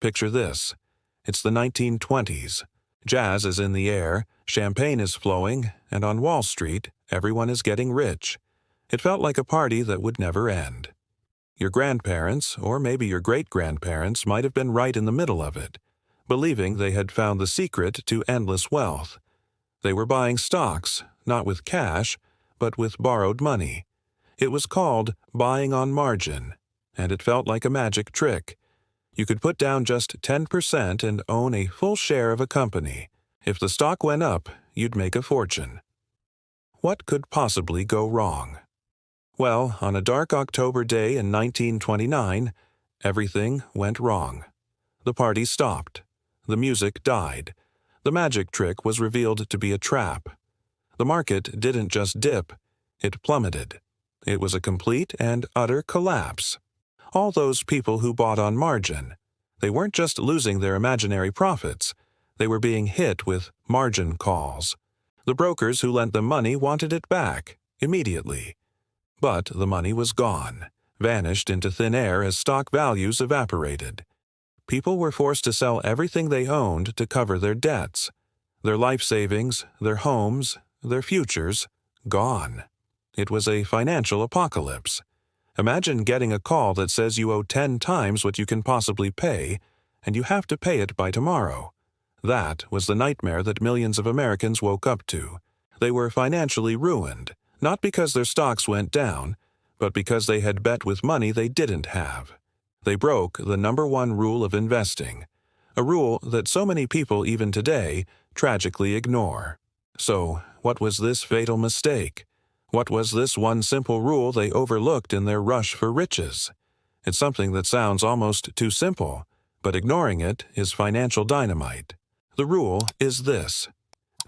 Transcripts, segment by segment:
Picture this. It's the 1920s. Jazz is in the air, champagne is flowing, and on Wall Street, everyone is getting rich. It felt like a party that would never end. Your grandparents, or maybe your great-grandparents, might have been right in the middle of it, believing they had found the secret to endless wealth. They were buying stocks, not with cash, but with borrowed money. It was called buying on margin, and it felt like a magic trick. You could put down just 10% and own a full share of a company. If the stock went up, you'd make a fortune. What could possibly go wrong? Well, on a dark October day in 1929, everything went wrong. The party stopped. The music died. The magic trick was revealed to be a trap. The market didn't just dip, it plummeted. It was a complete and utter collapse. All those people who bought on margin, they weren't just losing their imaginary profits, they were being hit with margin calls. The brokers who lent them money wanted it back, immediately. But the money was gone, vanished into thin air as stock values evaporated. People were forced to sell everything they owned to cover their debts. Their life savings, their homes, their futures, gone. It was a financial apocalypse. Imagine getting a call that says you owe 10 times what you can possibly pay, and you have to pay it by tomorrow. That was the nightmare that millions of Americans woke up to. They were financially ruined, not because their stocks went down, but because they had bet with money they didn't have. They broke the #1 rule of investing, a rule that so many people even today tragically ignore. So, what was this fatal mistake? What was this one simple rule they overlooked in their rush for riches? It's something that sounds almost too simple, but ignoring it is financial dynamite. The rule is this: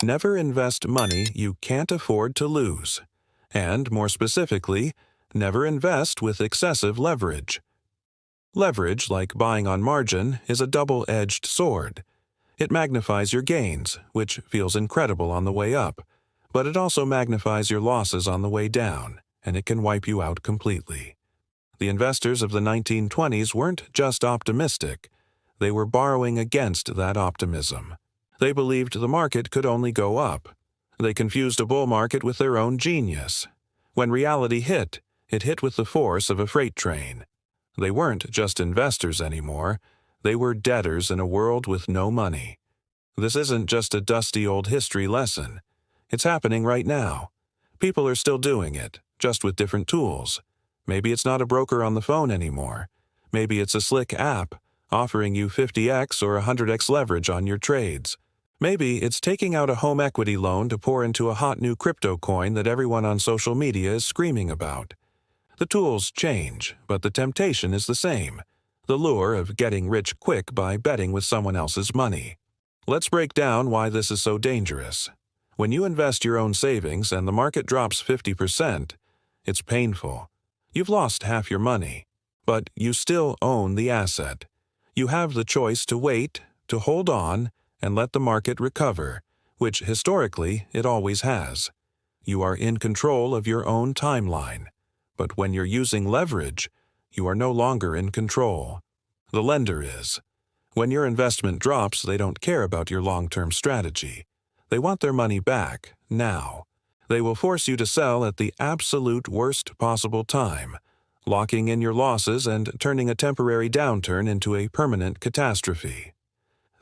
never invest money you can't afford to lose. And, more specifically, never invest with excessive leverage. Leverage, like buying on margin, is a double-edged sword. It magnifies your gains, which feels incredible on the way up, but it also magnifies your losses on the way down, and it can wipe you out completely. The investors of the 1920s weren't just optimistic. They were borrowing against that optimism. They believed the market could only go up. They confused a bull market with their own genius. When reality hit, it hit with the force of a freight train. They weren't just investors anymore. They were debtors in a world with no money. This isn't just a dusty old history lesson. It's happening right now. People are still doing it, just with different tools. Maybe it's not a broker on the phone anymore. Maybe it's a slick app offering you 50x or 100x leverage on your trades. Maybe it's taking out a home equity loan to pour into a hot new crypto coin that everyone on social media is screaming about. The tools change, but the temptation is the same: the lure of getting rich quick by betting with someone else's money. Let's break down why this is so dangerous. When you invest your own savings and the market drops 50%, it's painful. You've lost half your money, but you still own the asset. You have the choice to wait, to hold on, and let the market recover, which historically it always has. You are in control of your own timeline. But when you're using leverage, you are no longer in control. The lender is. When your investment drops, they don't care about your long-term strategy. They want their money back, now. They will force you to sell at the absolute worst possible time, locking in your losses and turning a temporary downturn into a permanent catastrophe.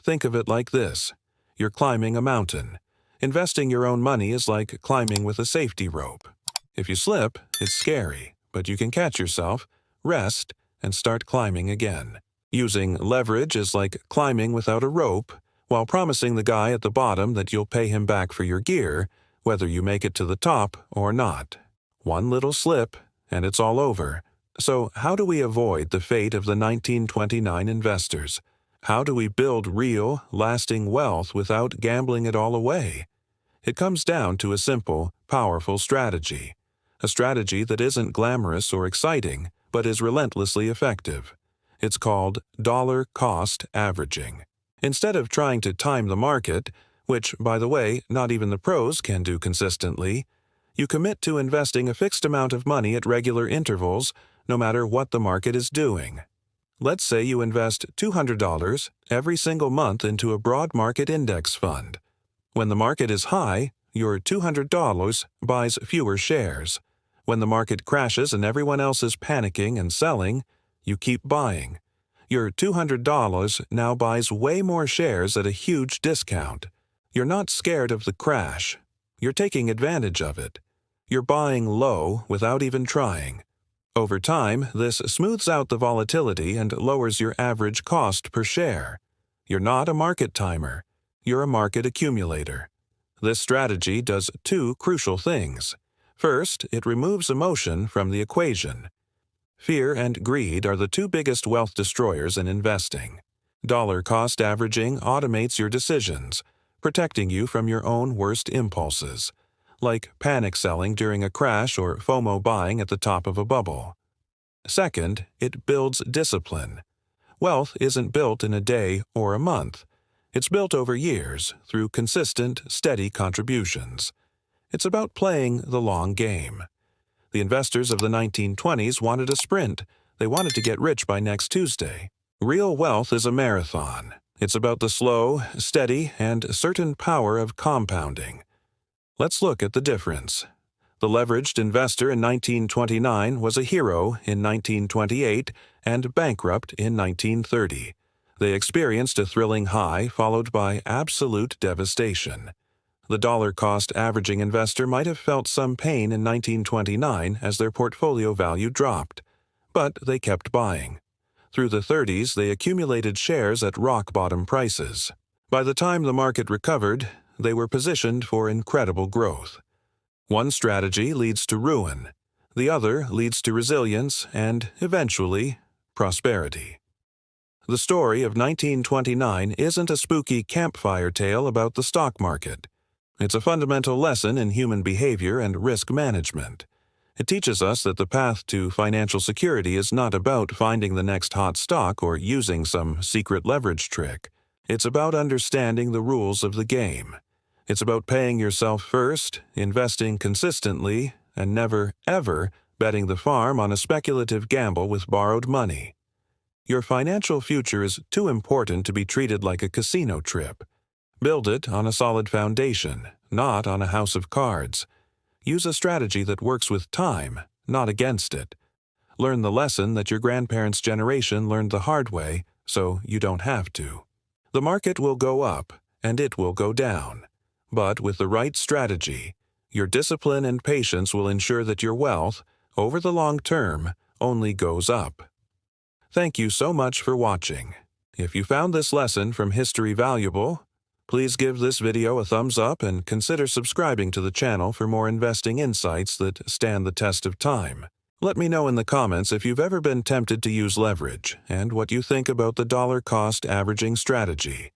Think of it like this: you're climbing a mountain. Investing your own money is like climbing with a safety rope. If you slip, it's scary, but you can catch yourself, rest, and start climbing again. Using leverage is like climbing without a rope, while promising the guy at the bottom that you'll pay him back for your gear, whether you make it to the top or not. One little slip, and it's all over. So how do we avoid the fate of the 1929 investors? How do we build real, lasting wealth without gambling it all away? It comes down to a simple, powerful strategy. A strategy that isn't glamorous or exciting, but is relentlessly effective. It's called dollar-cost averaging. Instead of trying to time the market, which, by the way, not even the pros can do consistently, you commit to investing a fixed amount of money at regular intervals, no matter what the market is doing. Let's say you invest $200 every single month into a broad market index fund. When the market is high, your $200 buys fewer shares. When the market crashes and everyone else is panicking and selling, you keep buying. Your $200 now buys way more shares at a huge discount. You're not scared of the crash. You're taking advantage of it. You're buying low without even trying. Over time, this smooths out the volatility and lowers your average cost per share. You're not a market timer. You're a market accumulator. This strategy does two crucial things. First, it removes emotion from the equation. Fear and greed are the two biggest wealth destroyers in investing. Dollar-cost averaging automates your decisions, protecting you from your own worst impulses, like panic selling during a crash or FOMO buying at the top of a bubble. Second, it builds discipline. Wealth isn't built in a day or a month. It's built over years through consistent, steady contributions. It's about playing the long game. The investors of the 1920s wanted a sprint. They wanted to get rich by next Tuesday. Real wealth is a marathon. It's about the slow, steady, and certain power of compounding. Let's look at the difference. The leveraged investor in 1929 was a hero in 1928 and bankrupt in 1930. They experienced a thrilling high followed by absolute devastation. The dollar-cost averaging investor might have felt some pain in 1929 as their portfolio value dropped, but they kept buying. Through the 30s, they accumulated shares at rock-bottom prices. By the time the market recovered, they were positioned for incredible growth. One strategy leads to ruin. The other leads to resilience and, eventually, prosperity. The story of 1929 isn't a spooky campfire tale about the stock market. It's a fundamental lesson in human behavior and risk management. It teaches us that the path to financial security is not about finding the next hot stock or using some secret leverage trick. It's about understanding the rules of the game. It's about paying yourself first, investing consistently, and never, ever betting the farm on a speculative gamble with borrowed money. Your financial future is too important to be treated like a casino trip. Build it on a solid foundation, not on a house of cards. Use a strategy that works with time, not against it. Learn the lesson that your grandparents' generation learned the hard way, so you don't have to. The market will go up, and it will go down. But with the right strategy, your discipline and patience will ensure that your wealth, over the long term, only goes up. Thank you so much for watching. If you found this lesson from history valuable, please give this video a thumbs up and consider subscribing to the channel for more investing insights that stand the test of time. Let me know in the comments if you've ever been tempted to use leverage and what you think about the dollar-cost averaging strategy.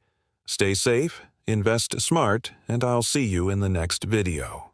Stay safe, invest smart, and I'll see you in the next video.